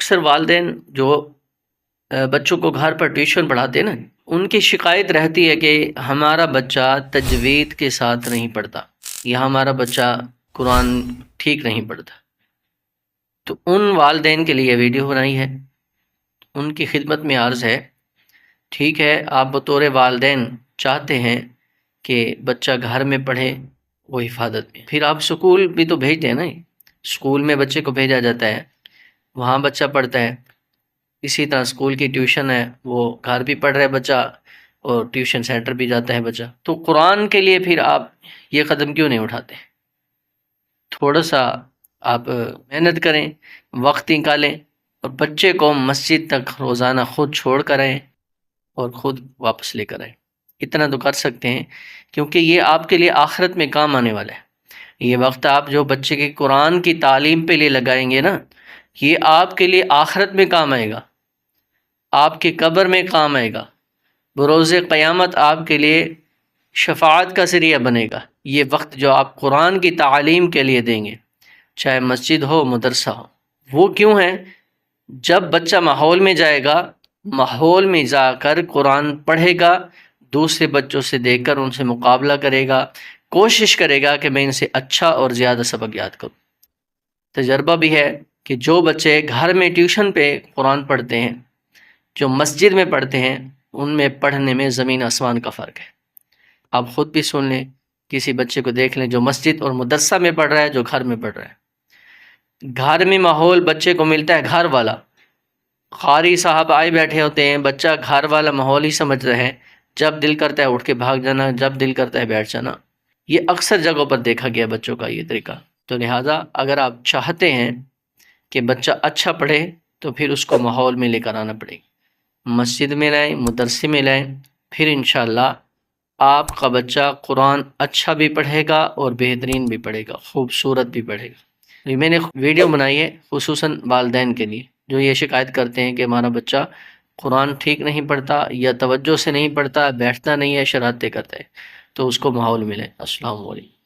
اکثر والدین جو بچوں کو گھر پر ٹیوشن پڑھاتے ہیں نا، ان کی شکایت رہتی ہے کہ ہمارا بچہ تجوید کے ساتھ نہیں پڑھتا یا ہمارا بچہ قرآن ٹھیک نہیں پڑھتا۔ تو ان والدین کے لیے ویڈیو بنائی ہے، ان کی خدمت میں عرض ہے، ٹھیک ہے آپ بطور والدین چاہتے ہیں کہ بچہ گھر میں پڑھے وہ حفاظت میں، پھر آپ سکول بھی تو بھیجتے ہیں نا، سکول میں بچے کو بھیجا جاتا ہے، وہاں بچہ پڑھتا ہے، اسی طرح سکول کی ٹیوشن ہے، وہ گھر بھی پڑھ رہا ہے بچہ اور ٹیوشن سینٹر بھی جاتا ہے بچہ، تو قرآن کے لیے پھر آپ یہ قدم کیوں نہیں اٹھاتے؟ تھوڑا سا آپ محنت کریں، وقت نکالیں اور بچے کو مسجد تک روزانہ خود چھوڑ کر آئیں اور خود واپس لے کر آئیں۔ اتنا تو کر سکتے ہیں، کیونکہ یہ آپ کے لیے آخرت میں کام آنے والا ہے۔ یہ وقت آپ جو بچے کے قرآن کی تعلیم پہ لیے لگائیں گے نا، یہ آپ کے لیے آخرت میں کام آئے گا، آپ کے قبر میں کام آئے گا، بروز قیامت آپ کے لیے شفاعت کا ذریعہ بنے گا۔ یہ وقت جو آپ قرآن کی تعلیم کے لیے دیں گے، چاہے مسجد ہو مدرسہ ہو، وہ کیوں ہے؟ جب بچہ ماحول میں جائے گا، ماحول میں جا کر قرآن پڑھے گا، دوسرے بچوں سے دیکھ کر ان سے مقابلہ کرے گا، کوشش کرے گا کہ میں ان سے اچھا اور زیادہ سبق یاد کروں۔ تجربہ بھی ہے کہ جو بچے گھر میں ٹیوشن پہ قرآن پڑھتے ہیں، جو مسجد میں پڑھتے ہیں، ان میں پڑھنے میں زمین آسمان کا فرق ہے۔ آپ خود بھی سن لیں، کسی بچے کو دیکھ لیں جو مسجد اور مدرسہ میں پڑھ رہا ہے، جو گھر میں پڑھ رہا ہے۔ گھر میں ماحول بچے کو ملتا ہے گھر والا، قاری صاحب آئے بیٹھے ہوتے ہیں، بچہ گھر والا ماحول ہی سمجھ رہے ہیں، جب دل کرتا ہے اٹھ کے بھاگ جانا، جب دل کرتا ہے بیٹھ جانا۔ یہ اکثر جگہوں پر دیکھا گیا بچوں کا یہ طریقہ۔ تو لہٰذا اگر آپ چاہتے ہیں کہ بچہ اچھا پڑھے تو پھر اس کو ماحول میں لے کر آنا پڑے گا، مسجد میں لائیں، مدرسے میں لائیں، پھر انشاءاللہ آپ کا بچہ قرآن اچھا بھی پڑھے گا اور بہترین بھی پڑھے گا، خوبصورت بھی پڑھے گا۔ میں نے ویڈیو بنائی ہے خصوصاً والدین کے لیے جو یہ شکایت کرتے ہیں کہ ہمارا بچہ قرآن ٹھیک نہیں پڑھتا یا توجہ سے نہیں پڑھتا، بیٹھتا نہیں ہے، شرارتیں کرتا ہے، تو اس کو ماحول ملے۔ السلام علیکم۔